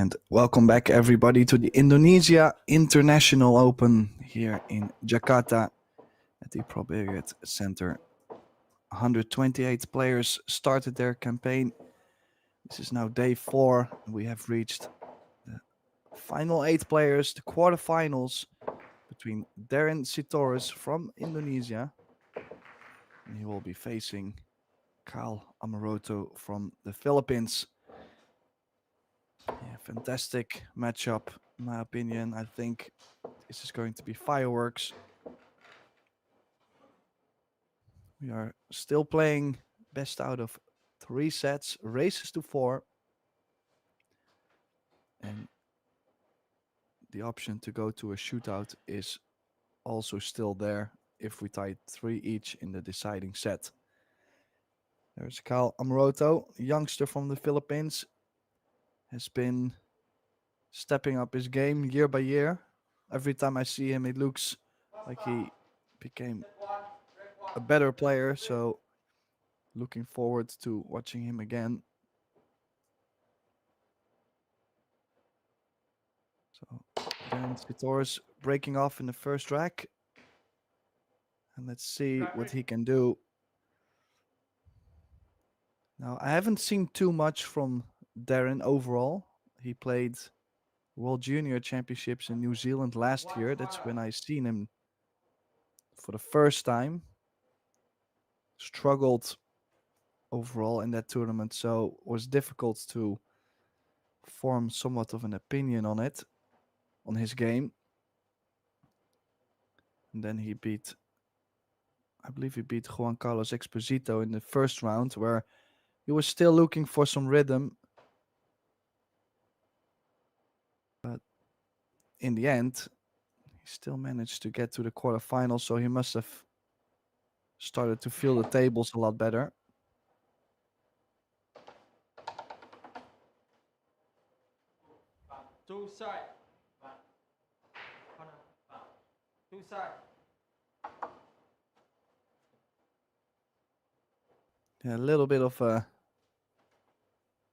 And welcome back, everybody, to the Indonesia International Open here in Jakarta at the Pro Billiard Center. 128 players started their campaign. This is now day 4. We have reached the final 8 players, the quarterfinals between Darren SITORUS from Indonesia. And he will be facing Kyle Amoroto from the Philippines. Yeah, fantastic matchup, in my opinion. I think this is going to be fireworks. We are still playing best out of 3 sets, races to 4. And the option to go to a shootout is also still there if we tie 3 each in the deciding set. There's Kyle Amoroto, a youngster from the Philippines, has been stepping up his game year by year. Every time I see him, it looks like he became a better player. So looking forward to watching him again. So Darren SITORUS breaking off in the first rack. And let's see what he can do. Now, I haven't seen too much from Darren overall. He played World Junior Championships in New Zealand last year. That's when I seen him for the first time. Struggled overall in that tournament, so it was difficult to form somewhat of an opinion on it, on his game. And then he beat, I believe he beat Juan Carlos Exposito in the first round, where he was still looking for some rhythm. But in the end, he still managed to get to the quarterfinals, so he must have started to feel the tables a lot better. Two side. Two side. Yeah, a little bit of a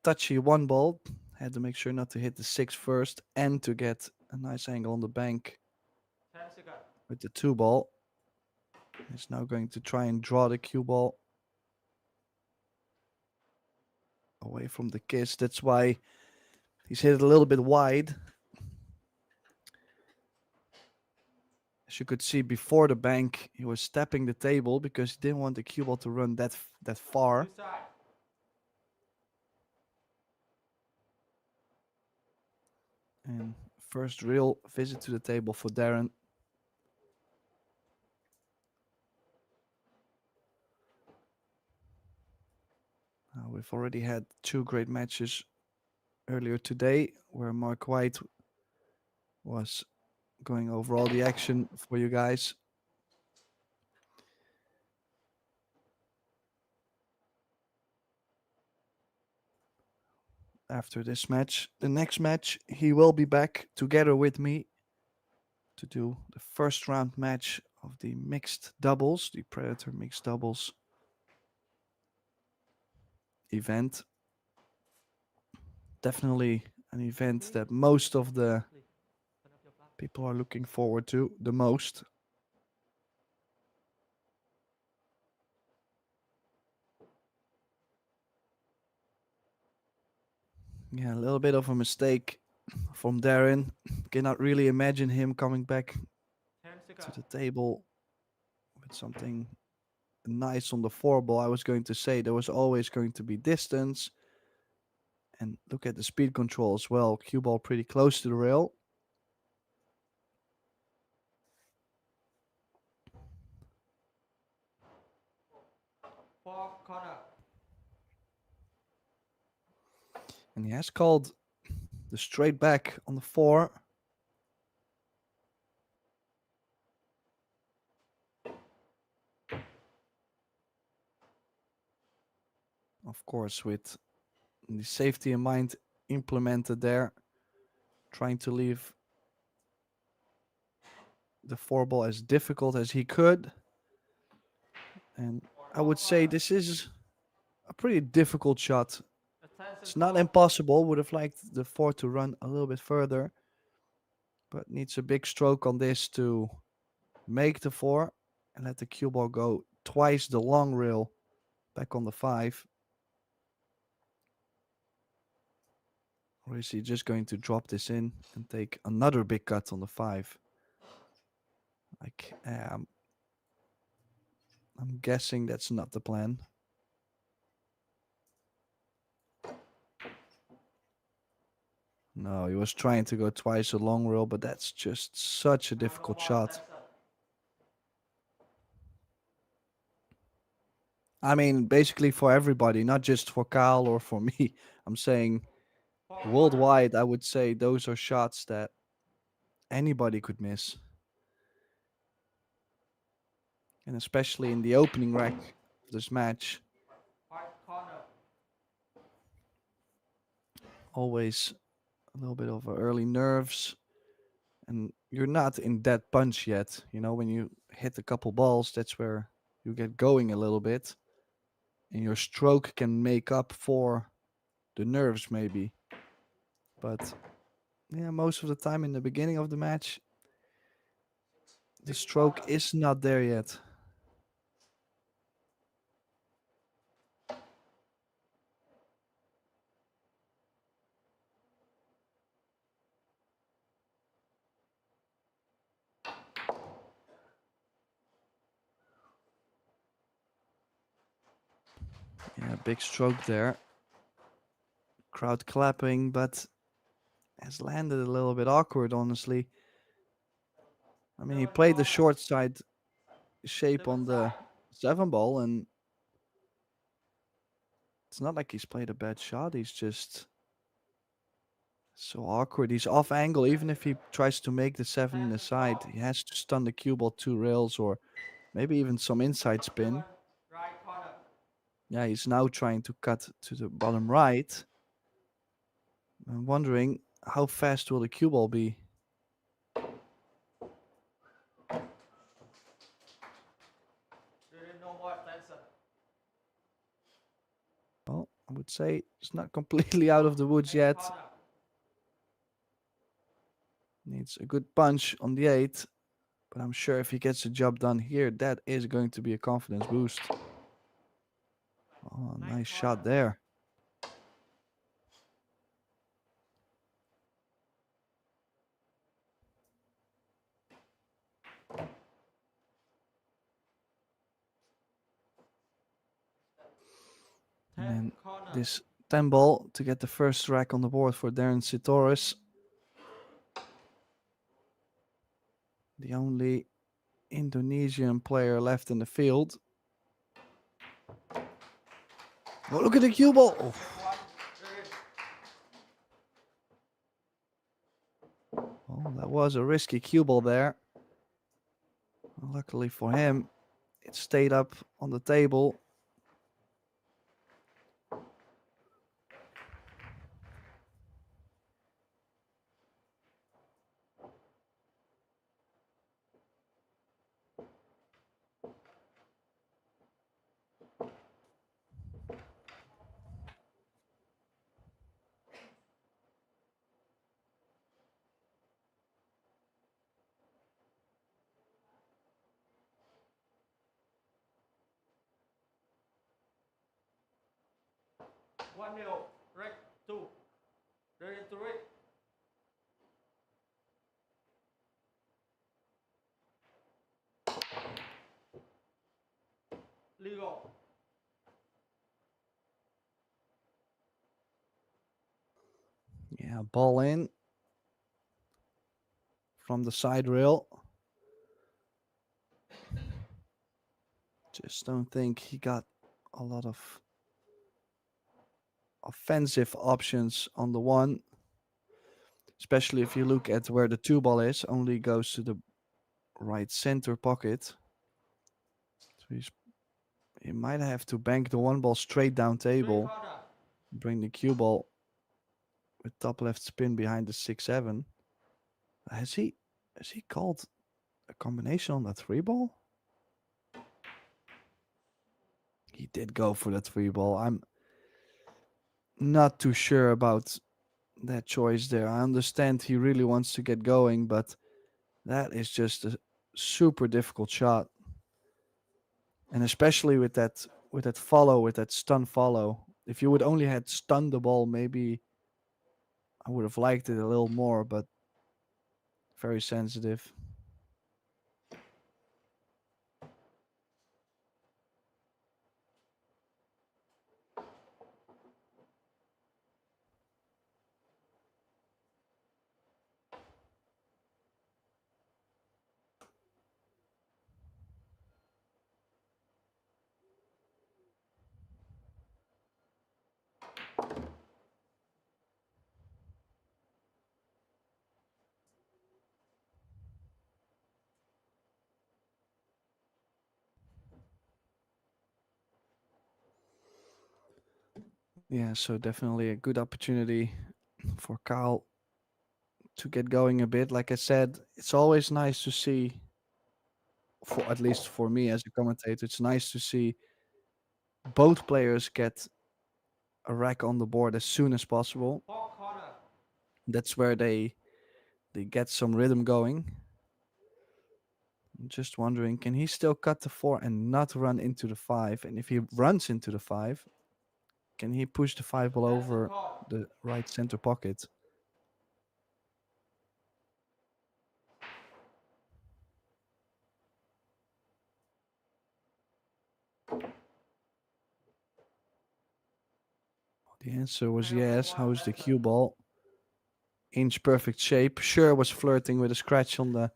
touchy one ball. Had to make sure not to hit the 6 first and to get a nice angle on the bank 10 seconds. with the 2 ball. He's now going to try and draw the cue ball away from the kiss. That's why he's hit it a little bit wide. As you could see before the bank, he was stepping the table because he didn't want the cue ball to run that far. Two side. And first real visit to the table for Darren. We've already had 2 great matches earlier today where Mark White was going over all the action for you guys. After this match, the next match, he will be back together with me to do the first round match of the mixed doubles, the Predator mixed doubles event. Definitely an event that most of the people are looking forward to the most. Yeah, a little bit of a mistake from Darren. Cannot really imagine him coming back 10 to seconds. the table with something nice on the 4 ball. I was going to say there was always going to be distance. And look at the speed control as well. Cue ball pretty close to the rail. Four corner. And he has called the straight back on the 4. Of course, with the safety in mind implemented there, trying to leave the 4 ball as difficult as he could. And I would say this is a pretty difficult shot It's not impossible. Would have liked the 4 to run a little bit further, but needs a big stroke on this to make the 4 and let the cue ball go twice the long rail back on the 5. Or is he just going to drop this in and take another big cut on the 5? Like, I'm guessing that's not the plan. No, he was trying to go twice the long rail, but that's just such a difficult shot. I mean, basically for everybody, not just for Kyle or for me. I'm saying worldwide, I would say those are shots that anybody could miss. And especially in the opening rack of this match, always a little bit of early nerves. And you're not in that punch yet. You know, when you hit a couple balls, that's where you get going a little bit. And your stroke can make up for the nerves, maybe. But yeah, most of the time in the beginning of the match, the stroke is not there yet. Yeah, big stroke there. Crowd clapping, but has landed a little bit awkward, honestly. I mean, he played the short side shape on the 7 ball, and it's not like he's played a bad shot. He's just so awkward. He's off angle. Even if he tries to make the 7 in the side, he has to stun the cue ball 2 rails or maybe even some inside spin. Yeah, he's now trying to cut to the bottom right. I'm wondering how fast will the cue ball be? Well, I would say it's not completely out of the woods yet. Needs a good punch on the 8. But I'm sure if he gets the job done here, that is going to be a confidence boost. Oh, nice shot there. And then this 10 ball to get the first rack on the board for Darren SITORUS. The only Indonesian player left in the field. Oh, look at the cue ball. Oh. Oh, that was a risky cue ball there. Luckily for him, it stayed up on the table. One nil, rack 2. Ready to read. Legal. Yeah, ball in from the side rail. Just don't think he got a lot of offensive options on the 1. Especially if you look at where the 2 ball is, only goes to the right center pocket. So he might have to bank the 1 ball straight down table. Bring the cue ball with top left spin behind the 6-7. Has he called a combination on that 3 ball? He did go for that 3 ball. not too sure about that choice there. I understand he really wants to get going, but that is just a super difficult shot. And especially with that follow, with that stun follow. If you would only had stunned the ball, maybe I would have liked it a little more, but very sensitive. Yeah, so definitely a good opportunity for Kyle to get going a bit. Like I said, it's always nice to see, for at least for me as a commentator, it's nice to see both players get a rack on the board as soon as possible. Four corner. That's where they get some rhythm going. I'm just wondering, can he still cut the four and not run into the five? And if he runs into the five, can he push the five ball That's the over call. the right center pocket? The answer was Penalty yes. one How's the left. cue ball? Inch perfect shape. Sure was flirting with a scratch on the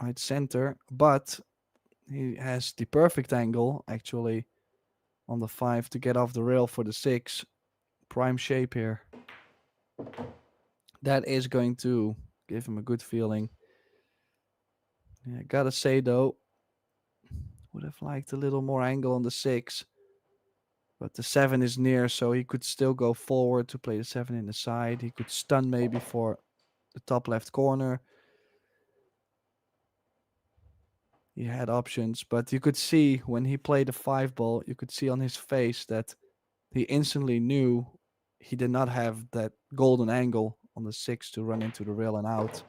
right center, but he has the perfect angle actually on the five to get off the rail for the six. Prime shape here. That is going to give him a good feeling. Yeah, gotta say though, would have liked a little more angle on the six, but the seven is near, so he could still go forward to play the seven in the side. He could stun maybe for the top left corner. He had options, but you could see when he played the five ball, you could see on his face that he instantly knew he did not have that golden angle on the six to run into the rail and out.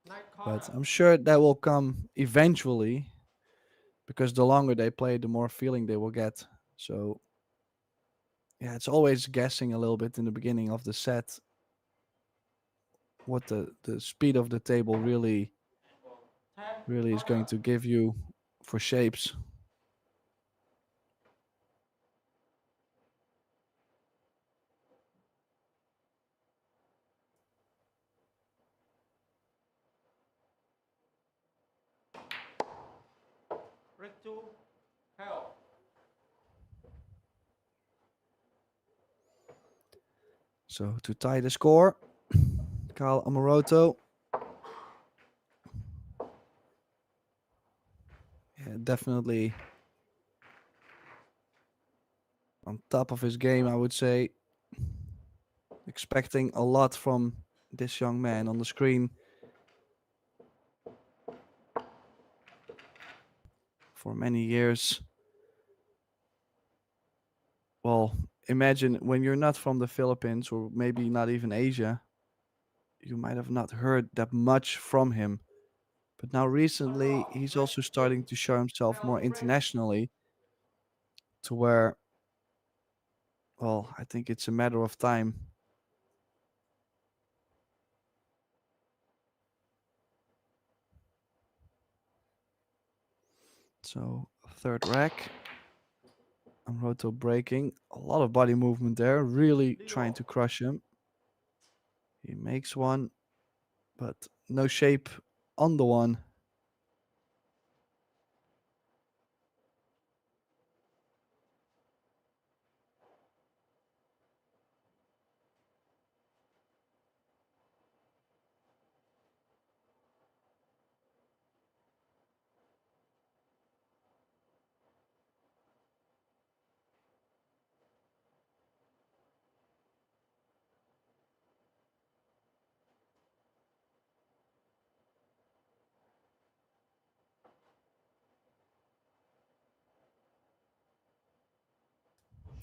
Nine corner. But I'm sure that will come eventually because the longer they play, the more feeling they will get. So yeah, it's always guessing a little bit in the beginning of the set what the speed of the table Ten really is going corner. to give you for shapes. Red two. Hell. So to tie the score, Kyle Amoroto, yeah, definitely on top of his game, I would say. Expecting a lot from this young man on the screen for many years. Well, imagine when you're not from the Philippines or maybe not even Asia, you might have not heard that much from him. But now One recently, ball. he's Red also starting eight. to show himself more Penalty break. internationally to where, well, I think it's a matter of time. So, third rack, Amroto breaking. A lot of body movement there, really trying Leo. to crush him. He makes one, but no shape on the one.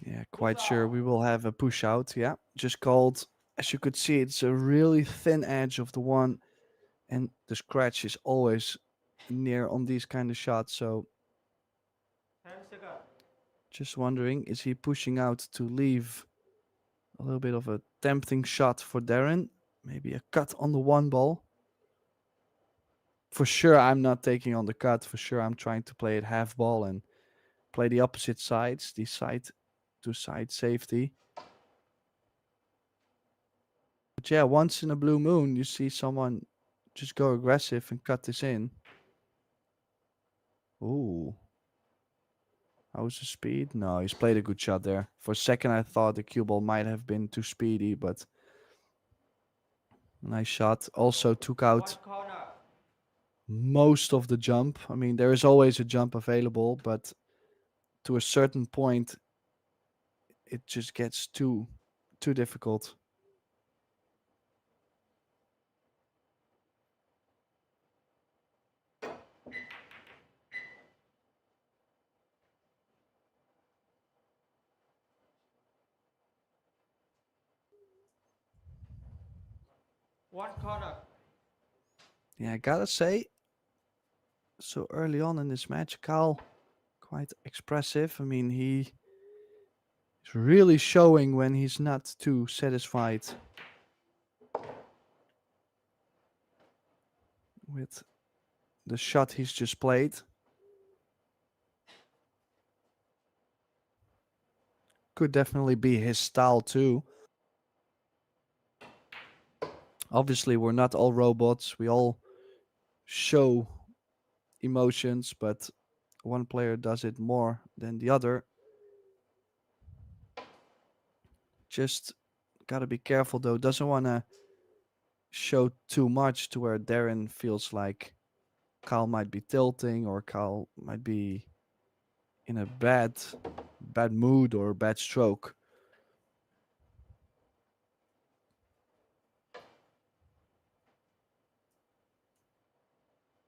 Yeah, quite sure we will have a push out. Yeah, just called. As you could see, it's a really thin edge of the one, and the scratch is always near on these kind of shots. So 10 seconds. just wondering, is he pushing out to leave a little bit of a tempting shot for Darren? Maybe a cut on the one ball. For sure, I'm not taking on the cut. For sure, I'm trying to play it half ball and play the opposite sides, the side to side safety. But yeah, once in a blue moon, you see someone just go aggressive and cut this in. Ooh. How's the speed? No, he's played a good shot there. For a second, I thought the cue ball might have been too speedy, but nice shot. Also took One out corner. most of the jump. I mean, there is always a jump available, but to a certain point, it just gets too difficult. One corner. Yeah, I gotta say, so early on in this match, Cal quite expressive. I mean, he's really showing when he's not too satisfied with the shot he's just played. Could definitely be his style too. Obviously, we're not all robots. We all show emotions, but one player does it more than the other. Just gotta be careful though. Doesn't want to show too much to where Darren feels like Kyle might be tilting or Kyle might be in a bad mood or bad stroke.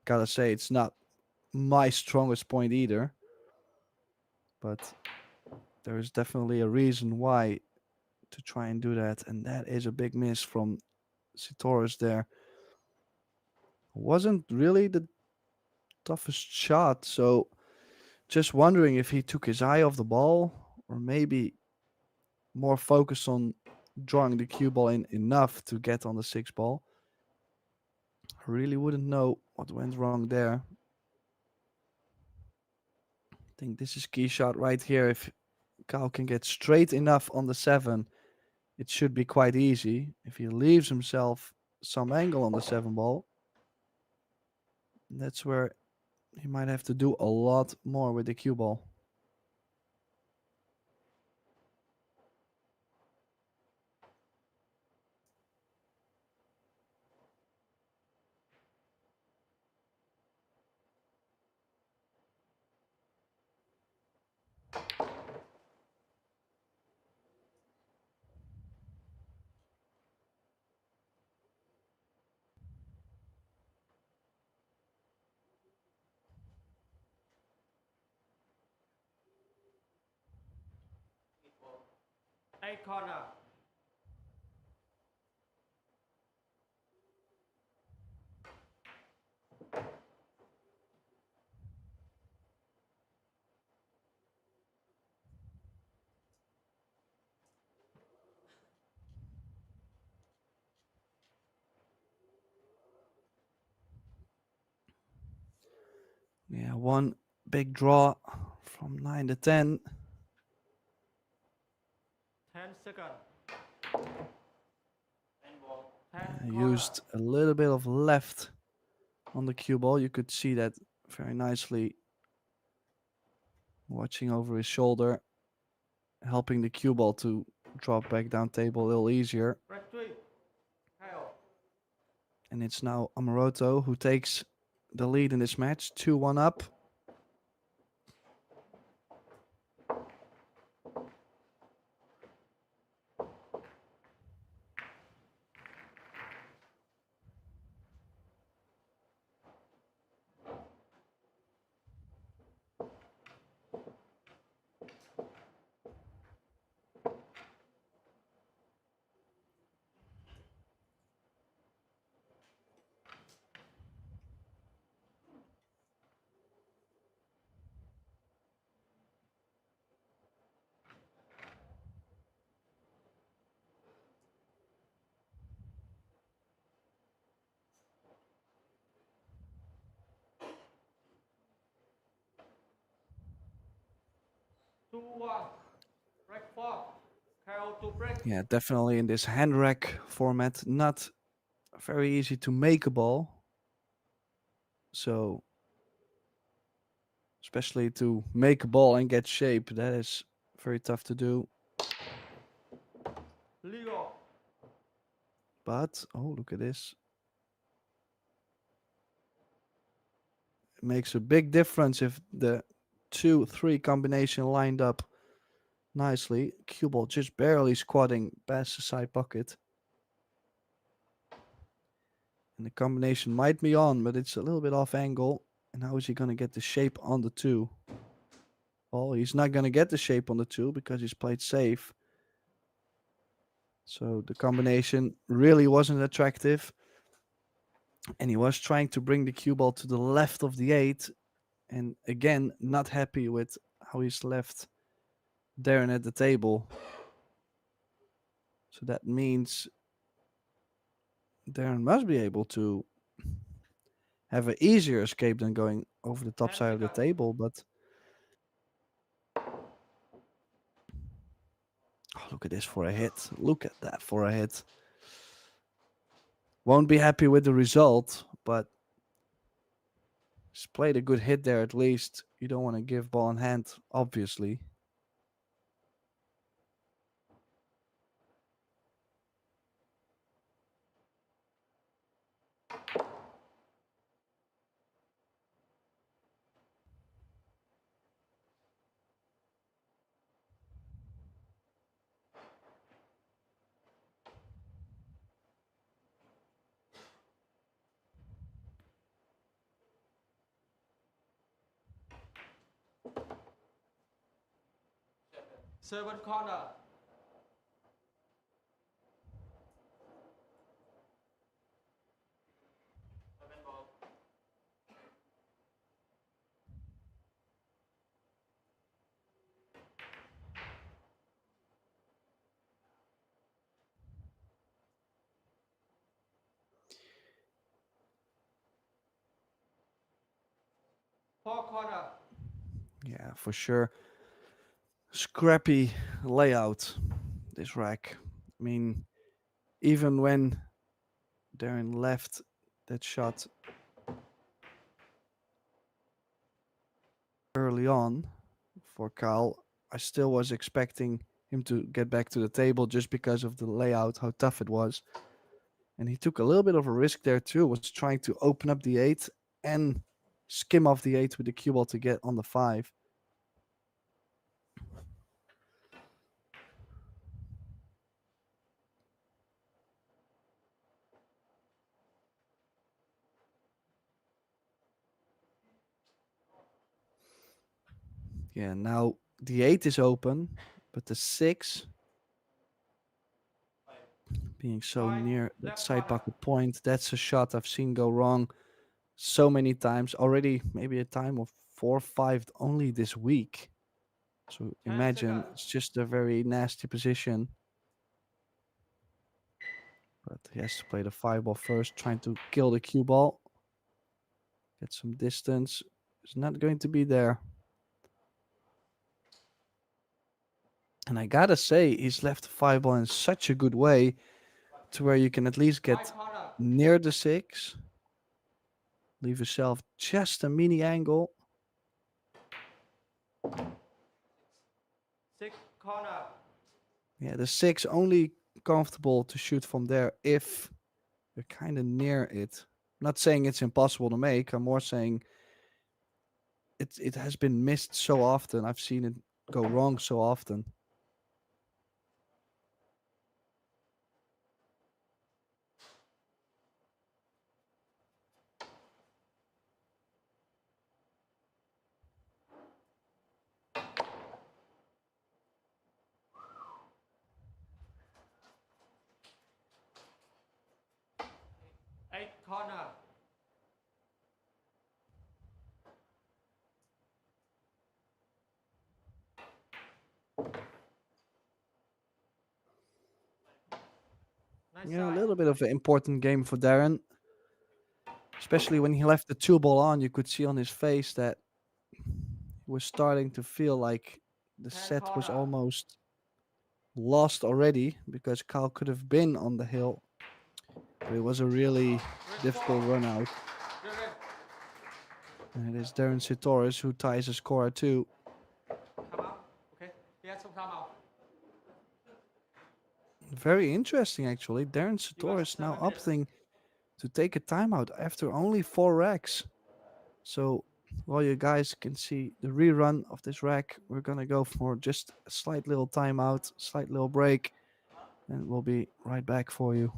Gotta say, it's not my strongest point either, but there is definitely a reason why to try and do that, and that is a big miss from SITORUS there. Wasn't really the toughest shot, so just wondering if he took his eye off the ball or maybe more focus on drawing the cue ball in enough to get on the 6 ball. I really wouldn't know what went wrong there. I think this is key shot right here. If Kyle can get straight enough on the 7, it should be quite easy. If he leaves himself some angle on the 7 ball, that's where he might have to do a lot more with the cue ball. Eight corner. Yeah, one big draw from 9 to 10. 10 seconds. 10 Used a little bit of left on the cue ball. You could see that very nicely watching over his shoulder, helping the cue ball to drop back down table a little easier. Red 3. Hell. And it's now Amoroto who takes the lead in this match, 2-1 up. 2-1. Rack 4. KO to break. Yeah, definitely in this hand rack format, not very easy to make a ball. So, especially to make a ball and get shape, that is very tough to do. Legal. But, oh, look at this. It makes a big difference if the 2-3 combination lined up nicely. Cue ball just barely squatting past the side pocket. And the combination might be on, but it's a little bit off angle. And how is he going to get the shape on the 2? Well, he's not going to get the shape on the 2 because he's played safe. So the combination really wasn't attractive. And he was trying to bring the cue ball to the left of the 8. And again, not happy with how he's left Darren at the table. So that means Darren must be able to have an easier escape than going over the top 10 side of the seconds. table. But oh, look at this for a hit. Look at that for a hit. Won't be happy with the result, but he's played a good hit there at least. You don't want to give ball in hand, obviously. Seven corner. Seven ball. Four corner. Yeah, for sure. Scrappy layout, this rack. I mean, even when Darren left that shot early on for Kyle, I still was expecting him to get back to the table just because of the layout, how tough it was. And he took a little bit of a risk there too, was trying to open up the 8 and skim off the 8 with the cue ball to get on the 5. Yeah, now the 8 is open, but the 6 being so Five. near that Left side corner. pocket point, that's a shot I've seen go wrong so many times already. Maybe a time of 4 or 5 only this week. So 10 imagine seconds. it's just a very nasty position. But he has to play the 5 ball first, trying to kill the cue ball. Get some distance. It's not going to be there. And I gotta say, he's left the 5 ball in such a good way to where you can at least Right get corner. near the 6. Leave yourself just a mini angle. Six corner. Yeah, the 6 only comfortable to shoot from there if you're kind of near it. I'm not saying it's impossible to make. I'm more saying it has been missed so often. I've seen it go wrong so often. Eight corner. Nice Yeah, a side. little bit of an important game for Darren. Especially when he left the 2 ball on, you could see on his face that he was starting to feel like the 10 set was corner. almost lost already because Kyle could have been on the hill, but it was a really Red difficult 4. run out. Red. And it is Darren SITORUS who ties the score at 2. Come out. Okay. Yes, come out. Very interesting, actually. Darren You got SITORUS now 7 minutes. opting to take a timeout after only 4 racks. So while you guys can see the rerun of this rack, we're gonna go for just a slight little timeout, slight little break, and we'll be right back for you.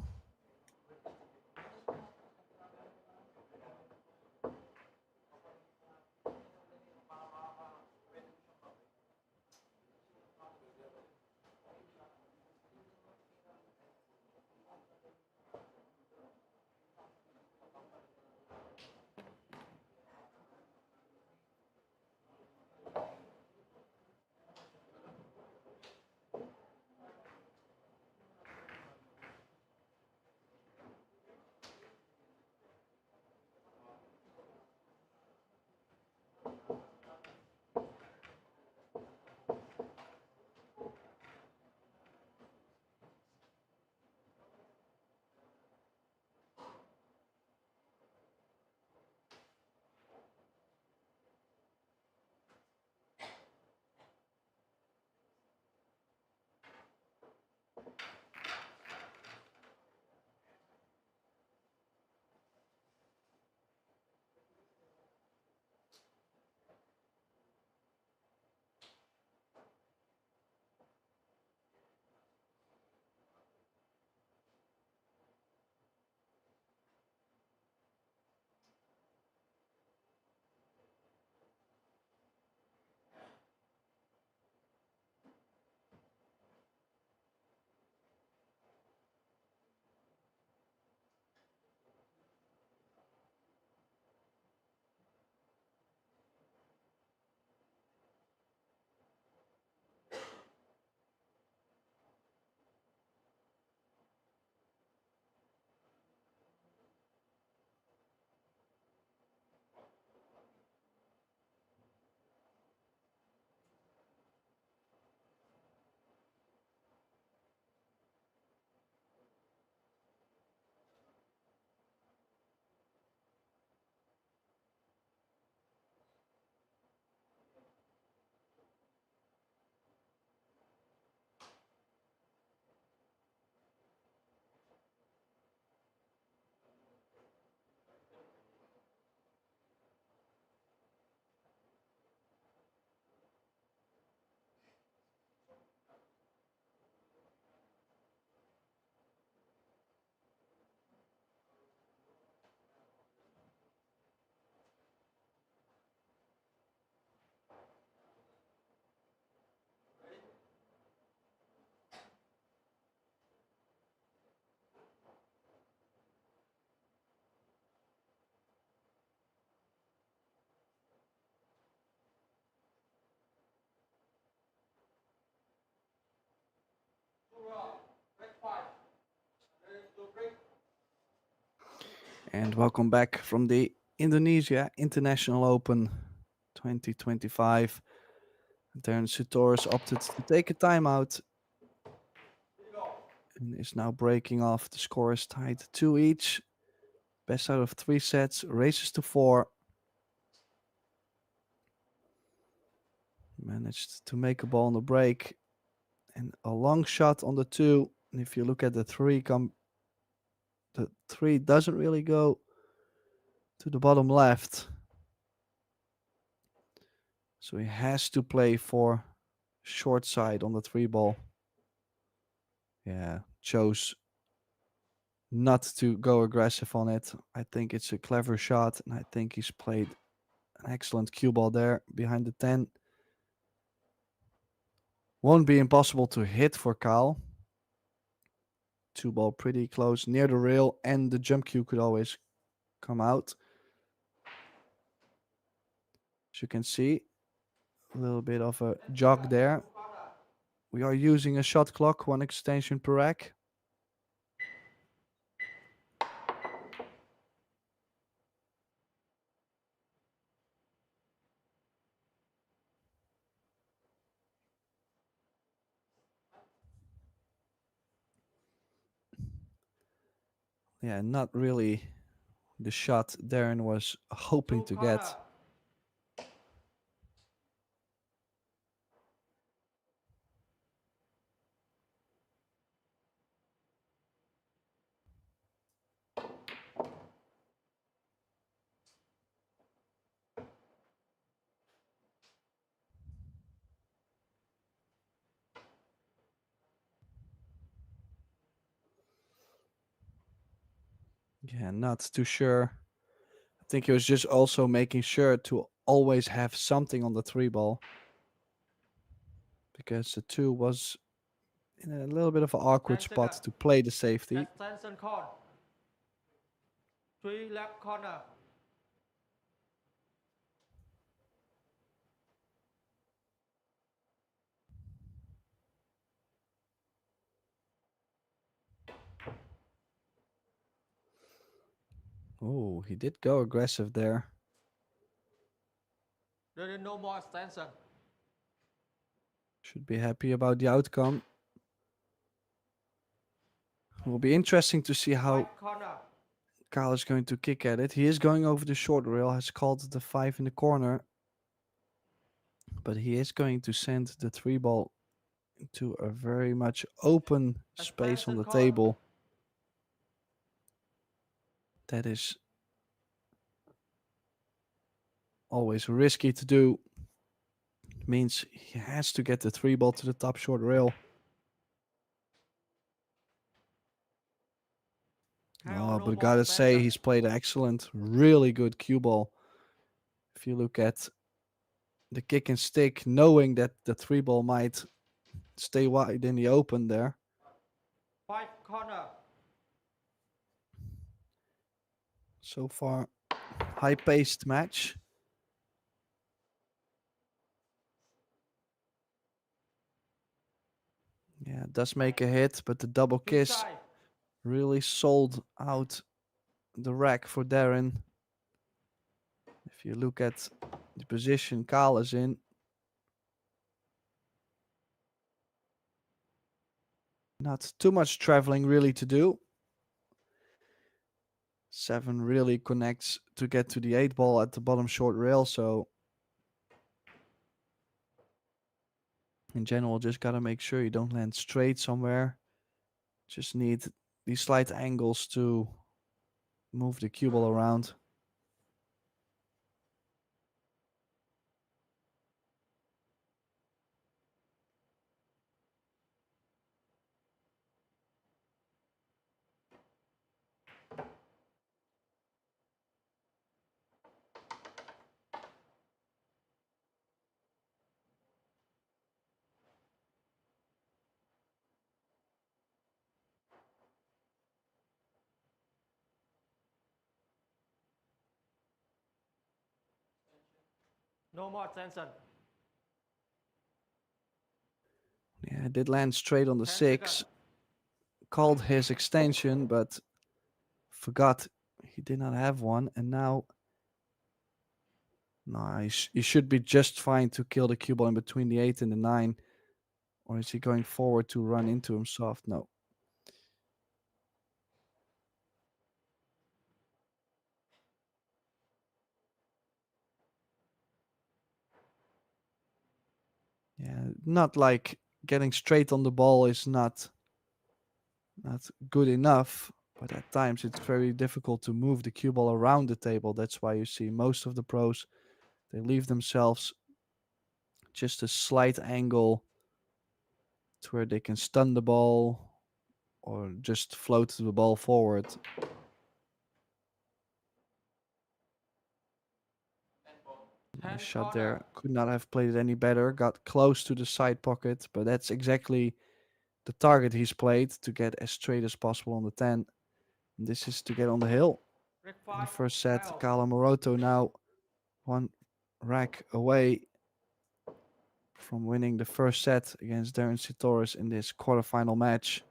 Red 5. Break. And welcome back from the Indonesia International Open 2025. Darren SITORUS opted to take a timeout and is now breaking off. The score is tied 2 each. Best out of 3 sets, races to 4. Managed to make a ball on the break and a long shot on the 2. And if you look at the 3, the 3 doesn't really go to the bottom left. So he has to play for short side on the 3 ball. Yeah, chose not to go aggressive on it. I think it's a clever shot, and I think he's played an excellent cue ball there behind the 10. Won't be impossible to hit for Kyle. 2 ball pretty close near the rail, and the jump cue could always come out. As you can see, a little bit of a jog there. We are using a shot clock, 1 extension per rack. Yeah, not really the shot Darren was hoping to corner. get. Yeah, not too sure. I think he was just also making sure to always have something on the 3 ball, because the 2 was in a little bit of an awkward 10 spot seconds. to play the safety. Extension corner. 3 left corner. Oh, he did go aggressive there. There is no more extension. Should be happy about the outcome. It will be interesting to see how Right corner. Kyle is going to kick at it. He is going over the short rail, has called the 5 in the corner, but he is going to send the 3 ball into a very much open space on Extension the corner. table. That is always risky to do. Means he has to get the 3 ball to the top short rail. Hell, Oh, no but more gotta say, extension. he's played excellent. Really good cue ball. If you look at the kick and stick, knowing that the 3 ball might stay wide in the open there. 5 corner. So far, high-paced match. Yeah, it does make a hit, but the double 2 kiss side. really sold out the rack for Darren. If you look at the position Kyle is in, not too much traveling really to do. 7 really connects to get to the 8 ball at the bottom short rail, so in general, just gotta make sure you don't land straight somewhere. Just need these slight angles to move the cue ball around. No more extension. Yeah, it did land straight on the 10 6. seconds. Called his extension, but forgot he did not have one. And now, no, he should be just fine to kill the cue ball in between the 8 and the 9. Or is he going forward to run into him soft? No. Yeah, not like getting straight on the ball is not good enough, but at times it's very difficult to move the cue ball around the table. That's why you see most of the pros, they leave themselves just a slight angle to where they can stun the ball or just float the ball forward. 10 Nice shot corner. there. Could not have played it any better. Got close to the side pocket, but that's exactly the target he's played, to get as straight as possible on the 10. And this is to get on the hill. Red In the 5. first set, Hell. Kyle Amoroto now 1 rack away from winning the first set against Darren SITORUS in this quarterfinal match.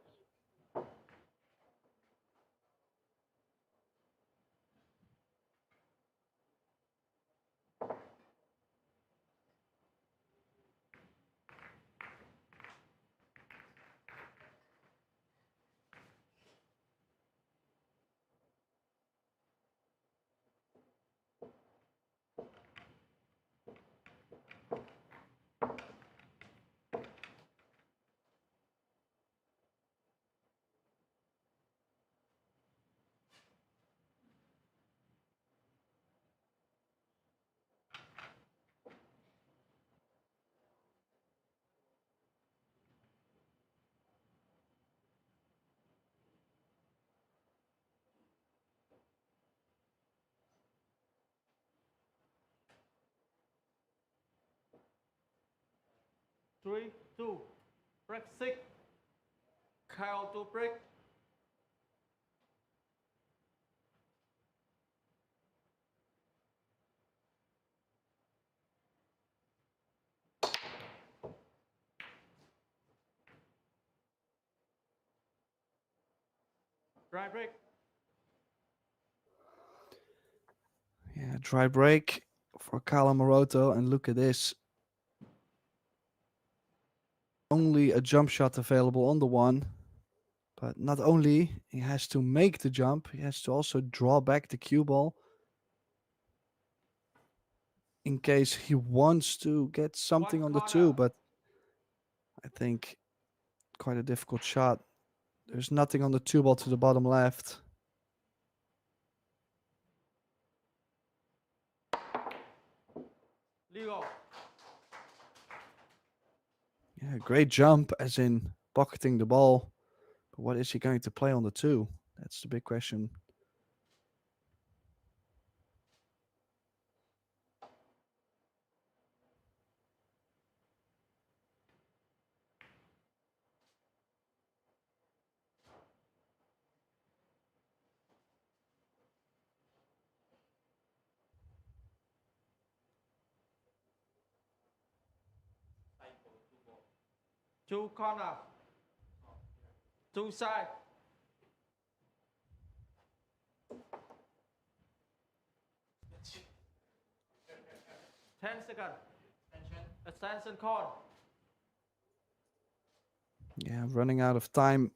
3, 2. Break 6. Count to break. Dry break. Yeah, dry break for Amoroto, and look at this. Only a jump shot available on the one, but not only he has to make the jump, he has to also draw back the cue ball in case he wants to get something One on the corner. two, but I think quite a difficult shot. There's nothing on the two ball to the bottom left. Legal. Yeah, great jump, as in pocketing the ball. But what is he going to play on the two? That's the big question. Two corner. Two side. 10 seconds. Extension call. Yeah, running out of time.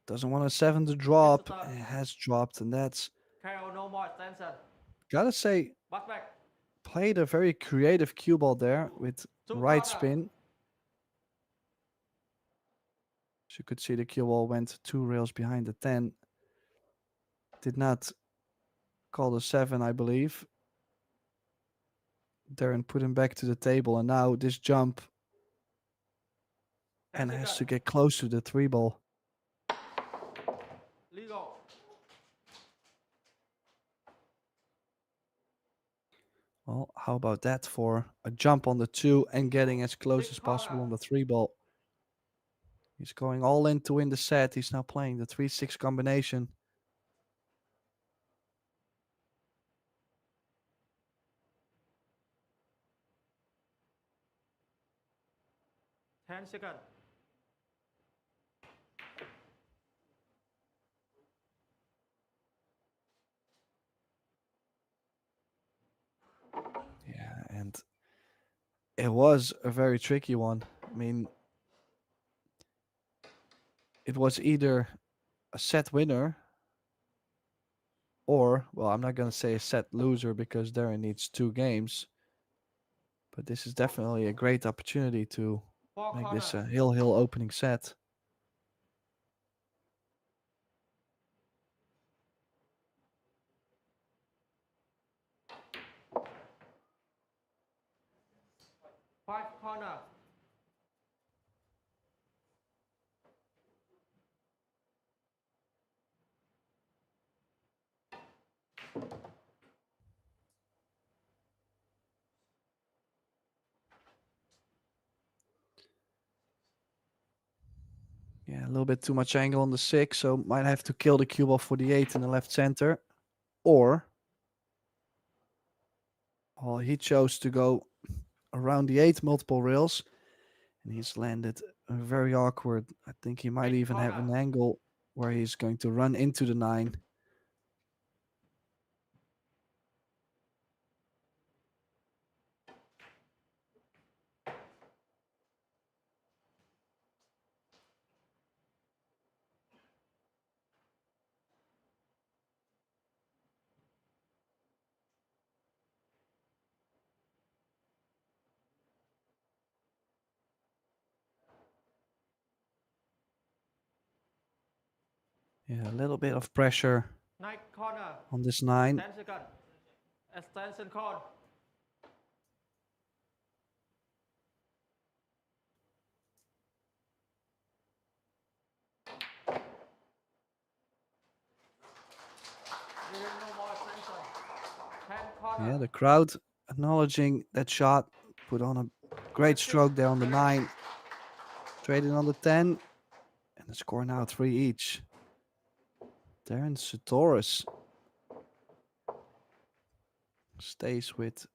Doesn't want a 7 to drop. Stop. It has dropped, and that's, Count no more extension. gotta say, Back back. played a very creative cue ball there with Two right corner. spin. As you could see, the cue ball went 2 rails behind the 10. Did not call the 7, I believe. Darren put him back to the table, and now this jump, 10 and has to seconds. get close to the 3 ball. Legal. Well, how about that for a jump on the 2 and getting as close Big as possible corner. on the 3 ball? He's going all in to win the set. He's now playing the 3-6 combination. Ten seconds. Yeah, and it was a very tricky one. I mean, it was either a set winner or, well, I'm not going to say a set loser because Darren needs 2 games. But this is definitely a great opportunity to Four make corner. this a hill opening set. Five corner. Yeah, a little bit too much angle on the 6, so might have to kill the cue ball for the 8 in the left center. Or, well, he chose to go around the 8 multiple rails, and he's landed very awkward. I think he might Big even have an corner. angle where he's going to run into the 9. Yeah, a little bit of pressure Nine corner. on this 9. 10 seconds. Extension call. No more Yeah, the crowd acknowledging that shot. Put on a great Break 6. stroke there on the Balance. 9. Traded on the 10. And the score now 3 each. Darren SITORUS stays with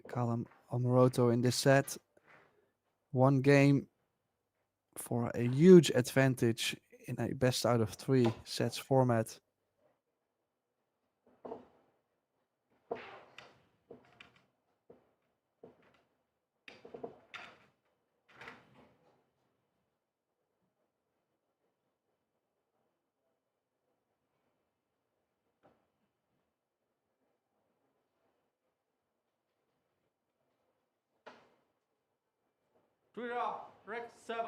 Callum Amoroto in this set. One game for a huge advantage in a best out of 3 sets format. Three round. Break 7.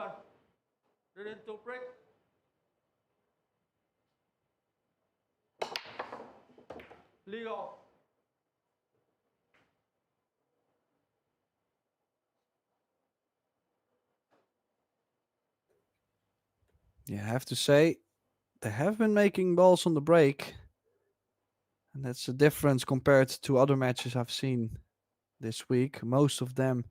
Ready to break. Legal. You have to say, they have been making balls on the break. And that's the difference compared to other matches I've seen this week. Most of them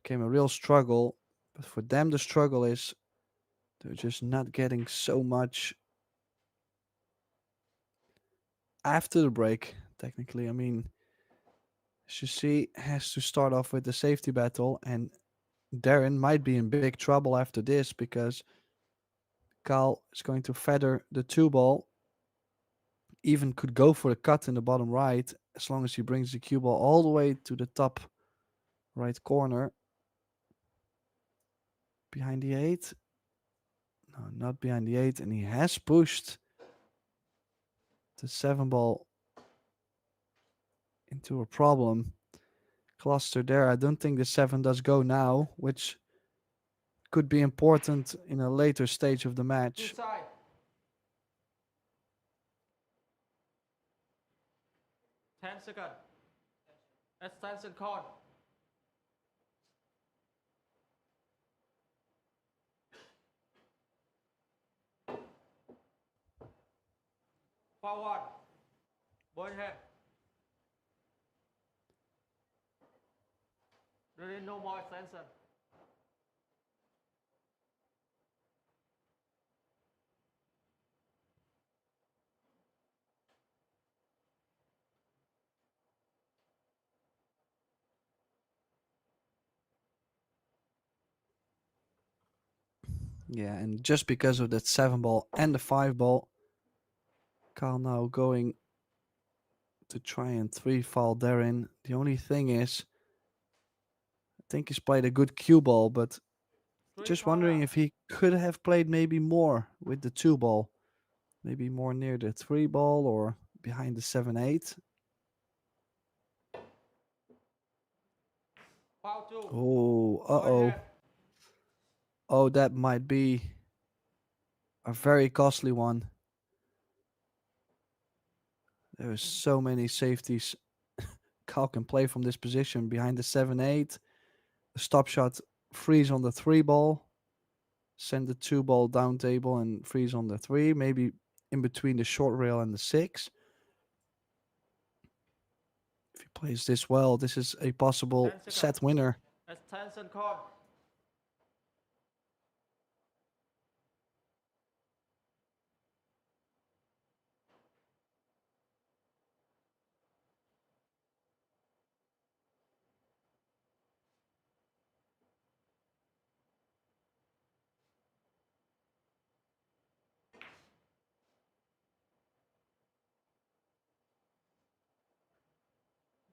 became a real struggle. But for them, the struggle is they're just not getting so much after the break, technically. I mean, as you see, has to start off with the safety battle. And Darren might be in big trouble after this because Carl is going to feather the 2 ball. Even could go for a cut in the bottom right as long as he brings the cue ball all the way to the top right corner. Behind the 8. No, not behind the 8. And he has pushed the 7 ball into a problem. Cluster there. I don't think the 7 does go now, which could be important in a later stage of the match. Inside. Ten-second. Extension cord. Forward. Both hand. There is no more extension. Yeah, and just because of that 7 ball and the 5 ball, Carl now going to try and 3 fall therein. The only thing is, I think he's played a good cue ball, but Three just wondering corner. if he could have played maybe more with the 2 ball. Maybe more near the 3 ball or behind the 7-8. Foul 2. Oh, Both uh-oh. hand. Oh, that might be a very costly one. There's so many safeties Cal can play from this position behind the 7-8. The stop shot freeze on the 3 ball. Send the 2 ball down table and freeze on the 3. Maybe in between the short rail and the 6. If he plays this well, this is a possible 10 seconds. set winner. Extension cord.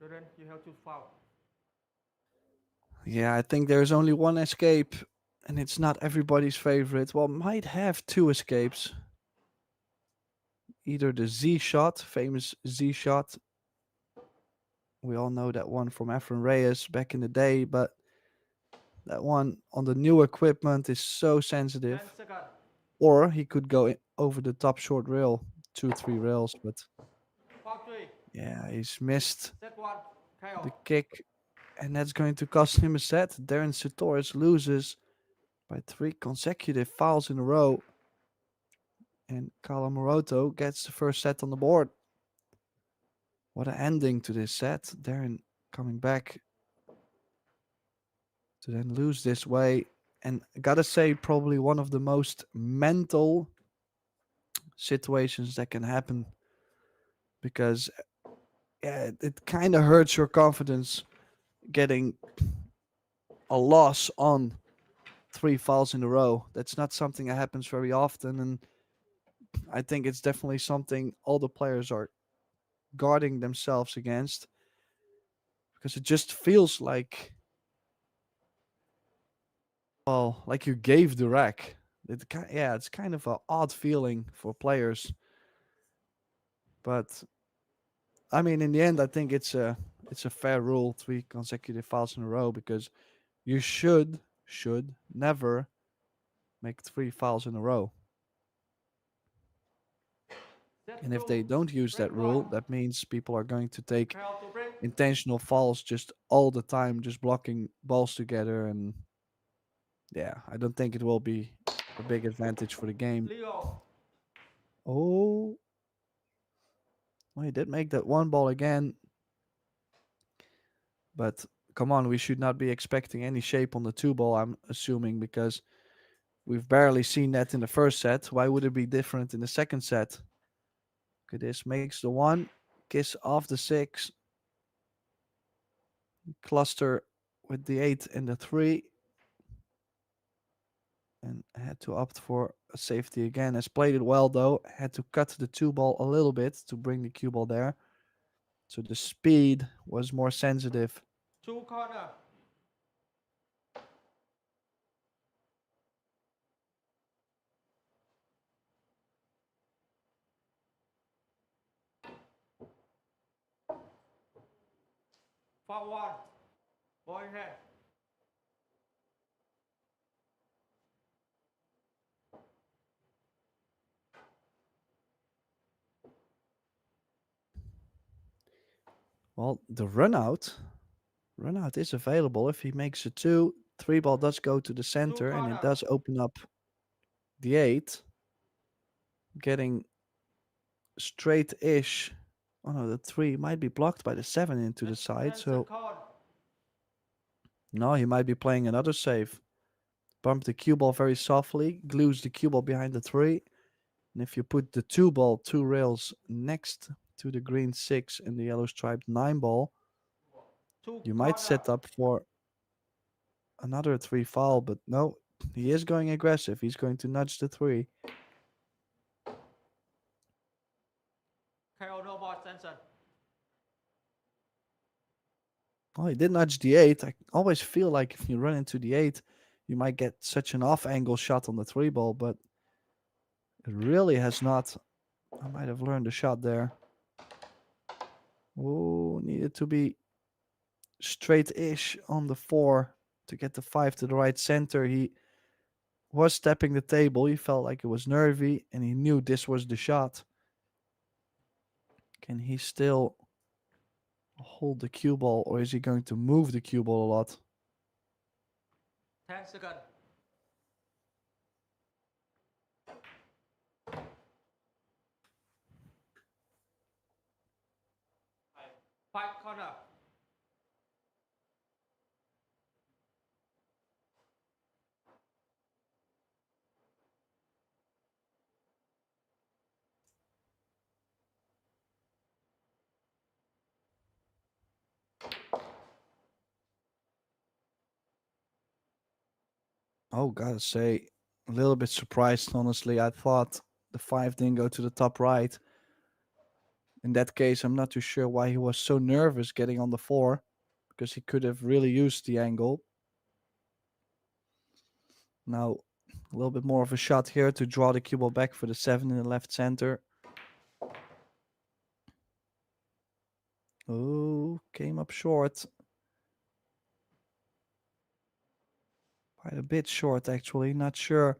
Then you have to foul. Yeah, I think there's only one escape, and it's not everybody's favorite. Well, might have 2 escapes. Either the Z shot, famous Z shot. We all know that one from Efren Reyes back in the day, but that one on the new equipment is so 10 sensitive. seconds. Or he could go over the top short rail, 2, 3 rails, but Foul 3. yeah, he's missed Set 1. the KO. kick, and that's going to cost him a set. Darren SITORUS loses by 3 consecutive fouls in a row, and Amoroto gets the first set on the board. What an ending to this set. Darren coming back to then lose this way. And I gotta say, probably one of the most mental situations that can happen, because yeah, it kind of hurts your confidence getting a loss on 3 fouls in a row. That's not something that happens very often, and I think it's definitely something all the players are guarding themselves against, because it just feels like, well, like you gave the rack. Yeah, it's kind of an odd feeling for players, but I mean, in the end, I think it's a fair rule, 3 consecutive fouls in a row, because you should never make 3 fouls in a row. Set And if 2. they don't use that Break 1. rule, that means people are going to take Kyle to break. intentional fouls just all the time, just blocking balls together. And yeah, I don't think it will be a big advantage for the game. Leo. Oh, well, he did make that one ball again, but come on, we should not be expecting any shape on the 2 ball, I'm assuming, because we've barely seen that in the first set. Why would it be different in the second set? Okay, this makes the 1, kiss off the 6, cluster with the 8 and the 3, and had to opt for a safety again. Has played it well though. Had to cut the 2 ball a little bit to bring the cue ball there. So the speed was more sensitive. 2 corner. Foul 1. Ball in hand. Well, the run out is available if he makes a 2. 3 ball does go to the 2 center, and it corner. does open up the 8. Getting straight-ish. Oh no, the 3 might be blocked by the 7 into the side. 10 So second. no, he might be playing another save. Bump the cue ball very softly, glues the cue ball behind the 3. And if you put the 2 ball 2 rails next to the green 6 and the yellow striped 9 ball, 2 you might corner. set up for another 3 foul. But no, he is going aggressive. He's going to nudge the 3. Kyle no ball extension. Oh, he did nudge the 8. I always feel like if you run into the 8, you might get such an off angle shot on the 3 ball, but it really has not. I might have learned a shot there. Oh, needed to be straight-ish on the 4 to get the 5 to the right center. He was tapping the table. He felt like it was nervy, and he knew this was the shot. Can he still hold the cue ball, or is he going to move the cue ball a lot? 10 second. 5 corner. Oh, gotta say, a little bit surprised, honestly. I thought the 5 didn't go to the top right. In that case, I'm not too sure why he was so nervous getting on the 4, because he could have really used the angle. Now, a little bit more of a shot here to draw the cue ball back for the 7 in the left center. Oh, came up short. Quite a bit short, actually. Not sure.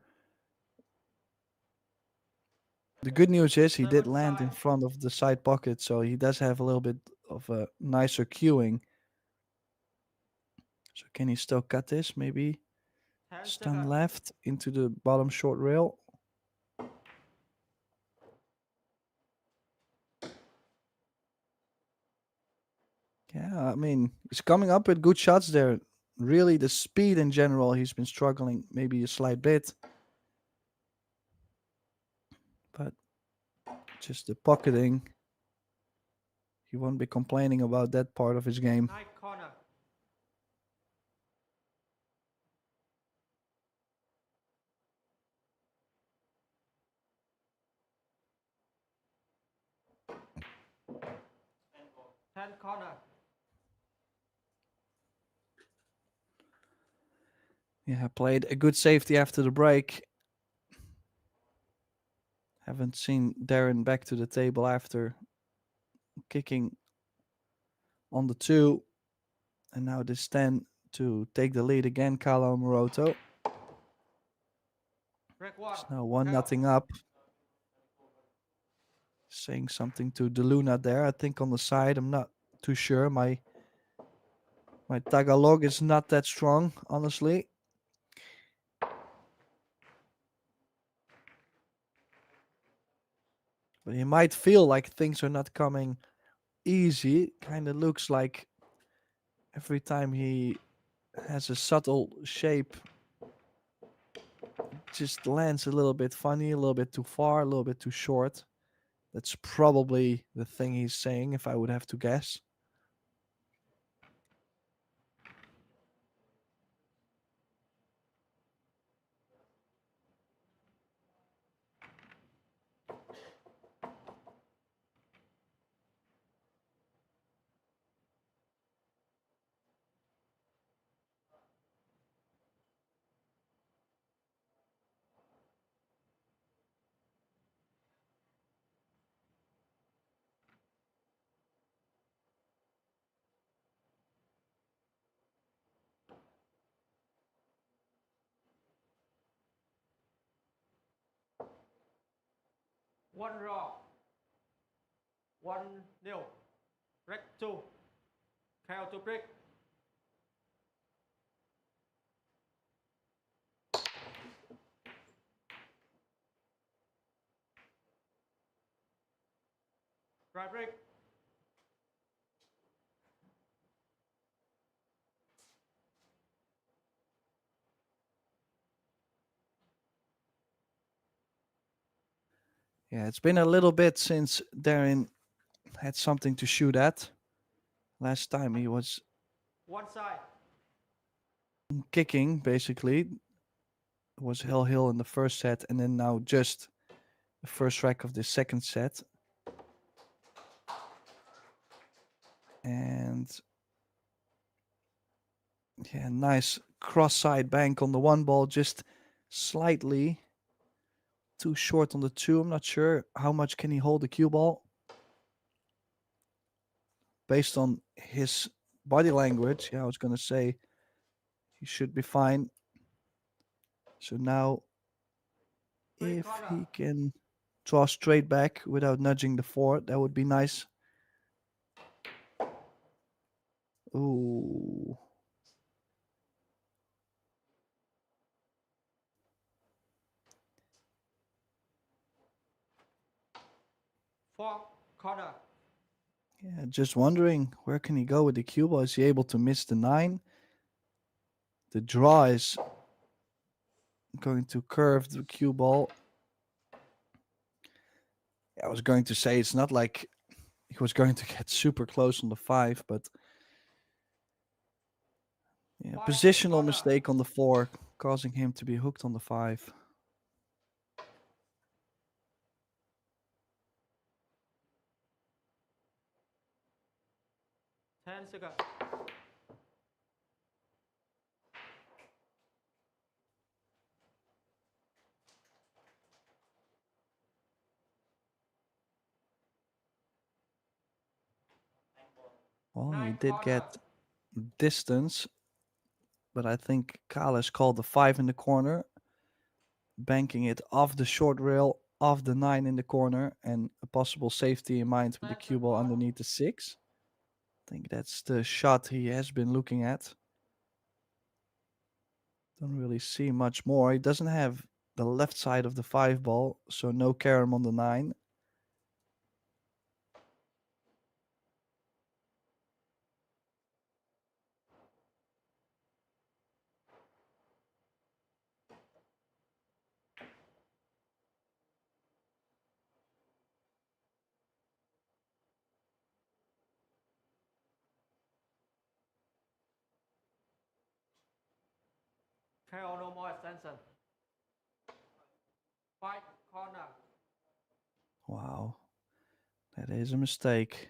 The good news is he did 7 land in side. front of the side pocket, so he does have a little bit of a nicer cueing. So can he still cut this? Maybe 10 stun second. left into the bottom short rail. Yeah, I mean, he's coming up with good shots there. Really, the speed in general, he's been struggling maybe a slight bit. But just the pocketing, he won't be complaining about that part of his game. Night corner. Ten corner. Yeah, played a good safety after the break. Haven't seen Darren back to the table after kicking on the 2. And now this 10 to take the lead again, Carlo Amoroto. Break one. It's now 1 Count. nothing up. Saying something to DeLuna there, I think on the side. I'm not too sure. My Tagalog is not that strong, honestly. But you might feel like things are not coming easy. Kind of looks like every time he has a subtle shape, it just lands a little bit funny, a little bit too far, a little bit too short. That's probably the thing he's saying, if I would have to guess. One raw. 1-0. Break two. Count to break. Try break. Yeah, it's been a little bit since Darren had something to shoot at. Last time he was One side. kicking, basically. It was Hill in the first set, and then now just the first rack of the second set. And yeah, nice cross side bank on the 1 ball, just slightly too short on the 2. I'm not sure how much can he hold the cue ball. Based on his body language, yeah, I was going to say he should be fine. So now, Free if corner. he can draw straight back without nudging the 4, that would be nice. Ooh. Four corner. Yeah, just wondering, where can he go with the cue ball? Is he able to miss the 9? The draw is going to curve the cue ball. I was going to say it's not like he was going to get super close on the 5, but yeah, Five positional corner. mistake on the 4, causing him to be hooked on the 5. 10 seconds. Well, he 9 did corner. get distance, but I think Kales called the 5 in the corner, banking it off the short rail, off the 9 in the corner, and a possible safety in mind with the cue ball underneath the 6. I think that's the shot he has been looking at. Don't really see much more. He doesn't have the left side of the 5 ball, so no carom on the 9. Kyle, no more extension. 5 corner. Wow. That is a mistake.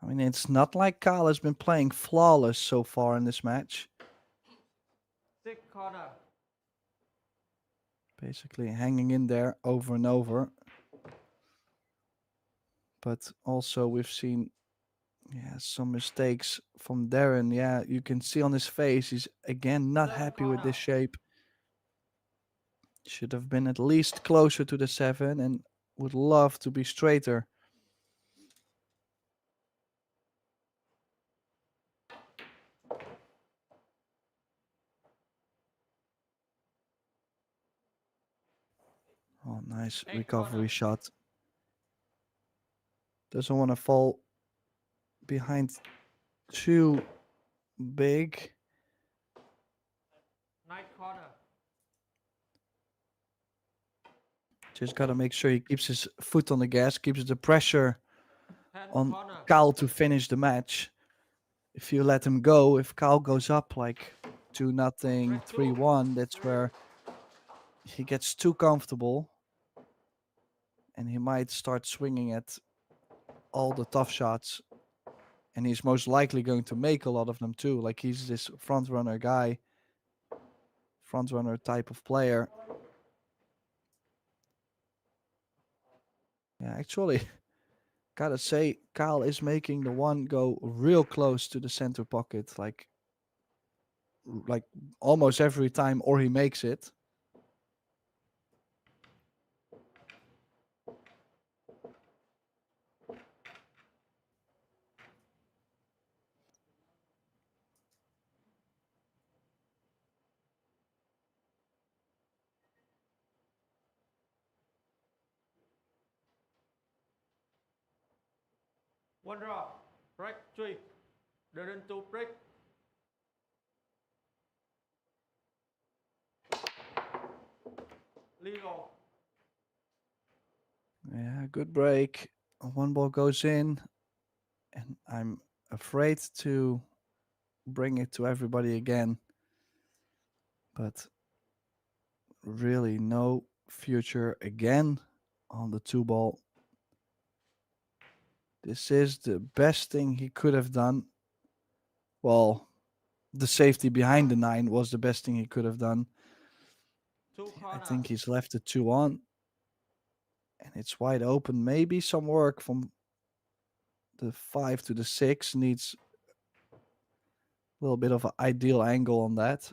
I mean, it's not like Kyle has been playing flawless so far in this match. 6 corner. Basically hanging in there over and over. But also we've seen some mistakes from Darren. Yeah, you can see on his face, he's again not 7 happy with this corner. shape. Should have been at least closer to the 7 and would love to be straighter. Oh, nice 8 recovery corner. shot. Doesn't want to fall behind too big. 9 corner. Just got to make sure he keeps his foot on the gas, keeps the pressure 10 on corner. Kyle to finish the match. If you let him go, if Kyle goes up like 2-0, Break 3-1, that's 3. where he gets too comfortable and he might start swinging at all the tough shots. And he's most likely going to make a lot of them too. Like he's this front runner guy, front runner type of player. Yeah, actually, gotta say, Kyle is making the one go real close to the center pocket, like almost every time, or he makes it. One draw. Break 3. Darren to break. Legal. Yeah, good break. One ball goes in, and I'm afraid to bring it to everybody again. But really, no future again on the 2 ball. This is the best thing he could have done. Well, the safety behind the 9 was the best thing he could have done. 2 I corner. think he's left the 2 on. And it's wide open. Maybe some work from the 5 to the 6 needs a little bit of an ideal angle on that.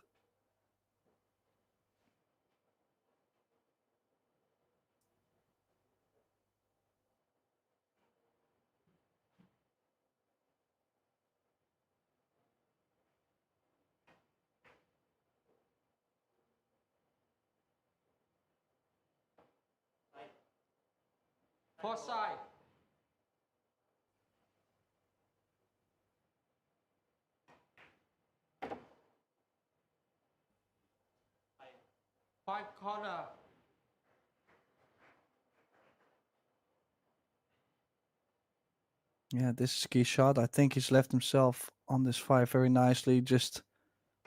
Four side. Five corner. Yeah, this is key shot. I think he's left himself on this 5 very nicely. Just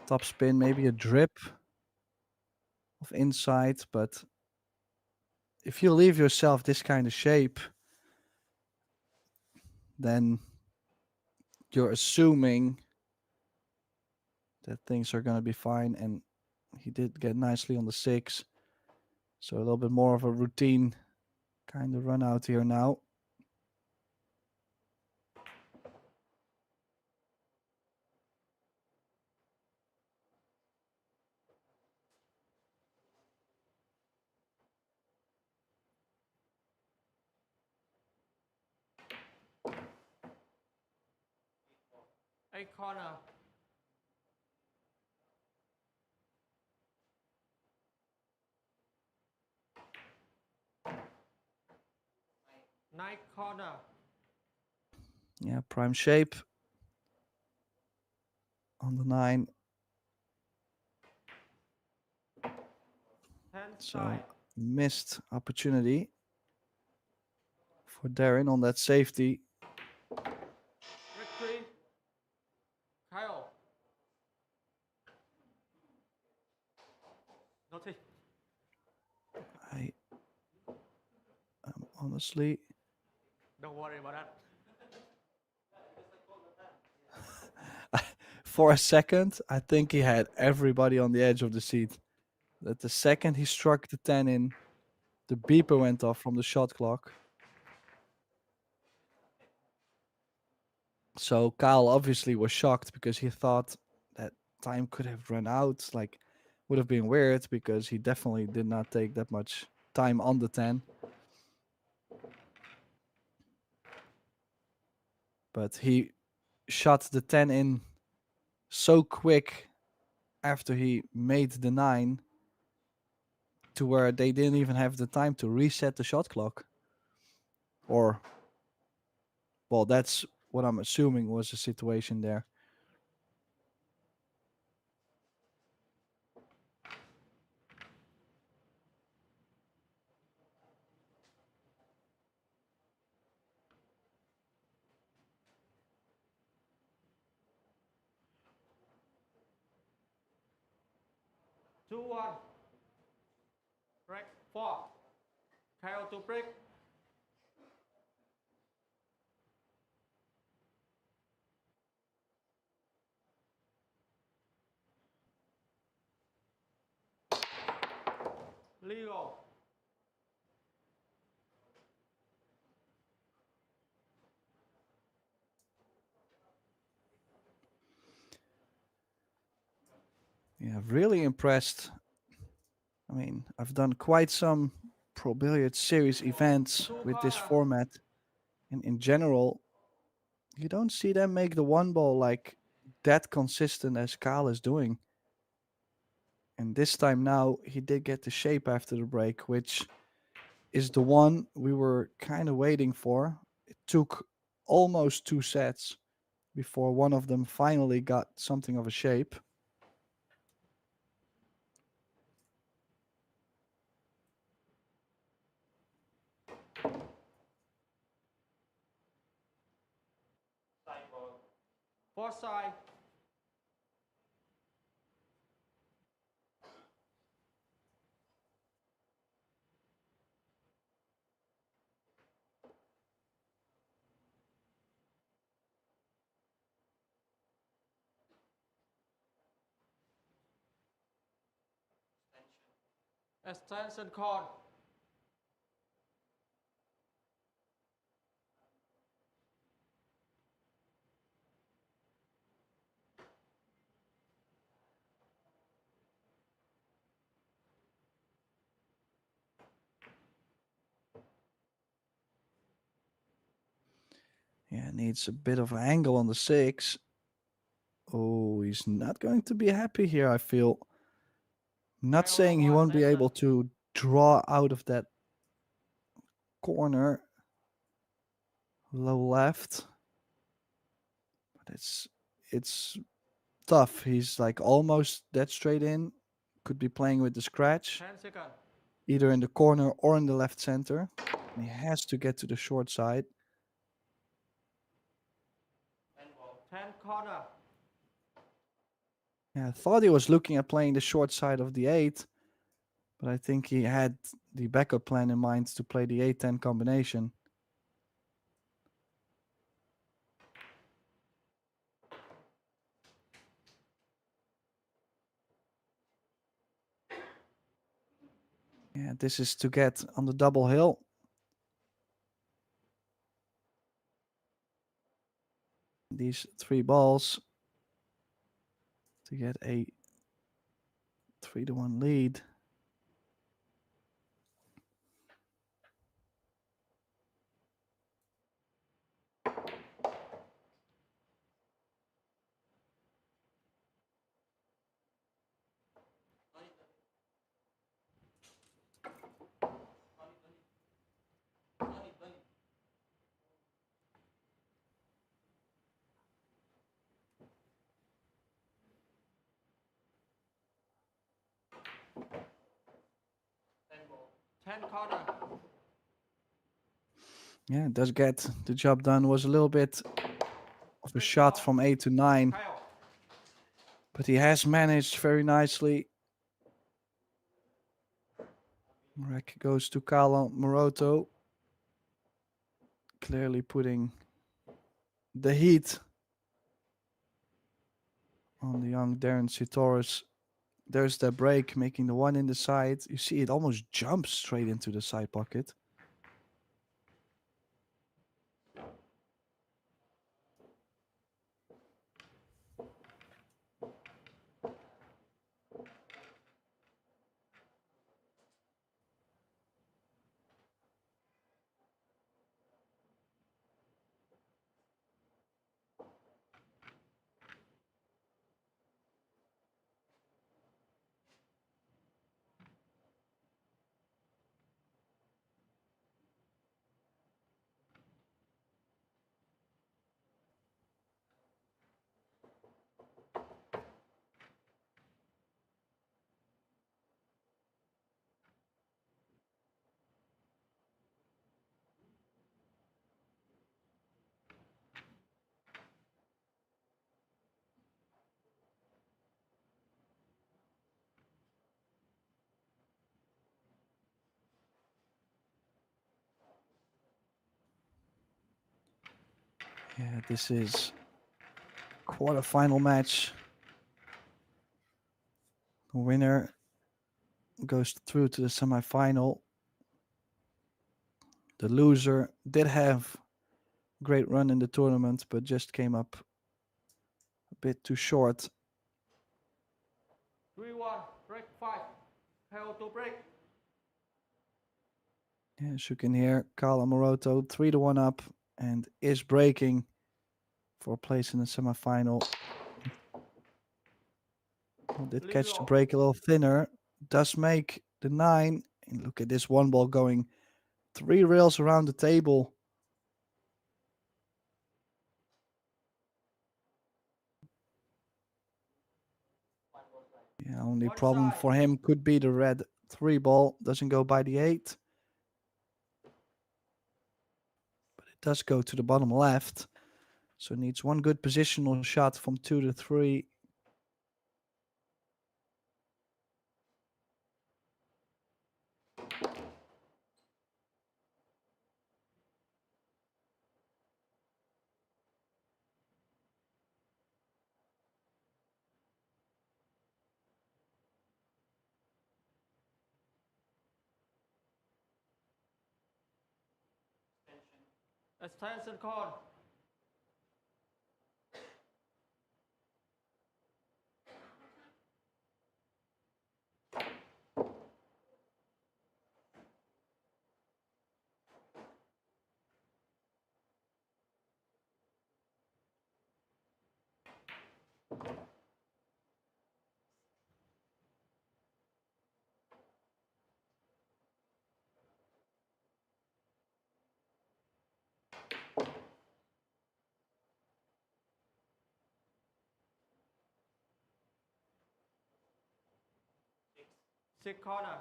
top spin, maybe a drip of inside. But if you leave yourself this kind of shape, then you're assuming that things are going to be fine. And he did get nicely on the 6. So a little bit more of a routine kind of run out here now. Eight corner. Nine corner. Yeah, prime shape on the 9. 10 So side. missed opportunity for Darren on that safety. Break 3. Kyle. honestly. Don't worry about that. For a second, I think he had everybody on the edge of the seat. That the second he struck the 10 in, the beeper went off from the shot clock. So Kyle obviously was shocked because he thought that time could have run out. Like, would have been weird because he definitely did not take that much time on the 10. But he shot the 10 in so quick after he made the 9 to where they didn't even have the time to reset the shot clock. Or, well, that's what I'm assuming was the situation there. Two one. Break 4. Kyle to break. Legal. Yeah, really impressed. I mean, I've done quite some Pro Billiard Series events with this format. And in general, you don't see them make the one ball like that consistent as Kyle is doing. And this time now, he did get the shape after the break, which is the one we were kind of waiting for. It took almost 2 sets before one of them finally got something of a shape. Four side. Extension cord. Yeah, needs a bit of an angle on the 6. Oh, he's not going to be happy here, I feel. Not saying he won't be able to draw out of that corner. Low left. But it's tough. He's like almost dead straight in. Could be playing with the scratch, 10 seconds. either in the corner or in the left center. And he has to get to the short side. 10 corner. Yeah, I thought he was looking at playing the short side of the 8, but I think he had the backup plan in mind to play the 8-10 combination. Yeah, this is to get on the double hill. These 3 balls to get a 3-1 lead. Ten corner. Yeah, it does get the job done. Was a little bit of a shot from 8 to 9, Kyle. but he has managed very nicely. Rack goes to Kyle Amoroto. clearly putting the heat on the young Darren SITORUS. There's the break, making the one in the side. You see it almost jumps straight into the side pocket. Yeah, this is quarterfinal match. The winner goes through to the semifinal. The loser did have a great run in the tournament, but just came up a bit too short. 3-1, break 5. Held to break. Yeah, as you can hear, Carl Amoroto 3-1 up and is breaking for a place in the semifinal. Did catch the break a little thinner. Does make the 9. And look at this one ball going 3 rails around the table. Yeah, only One problem side. for him could be the red 3 ball. Doesn't go by the 8. But it does go to the bottom left. So needs one good positional shot from 2 to 3. Extension call. Six corner.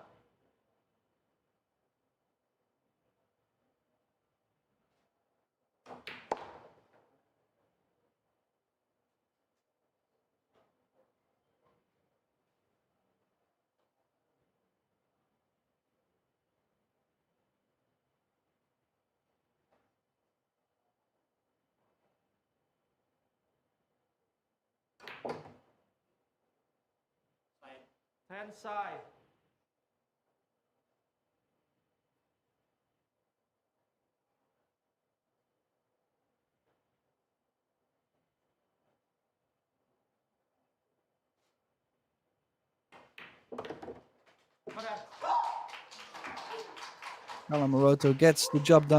Hand side. Carl Amoroto gets the job done.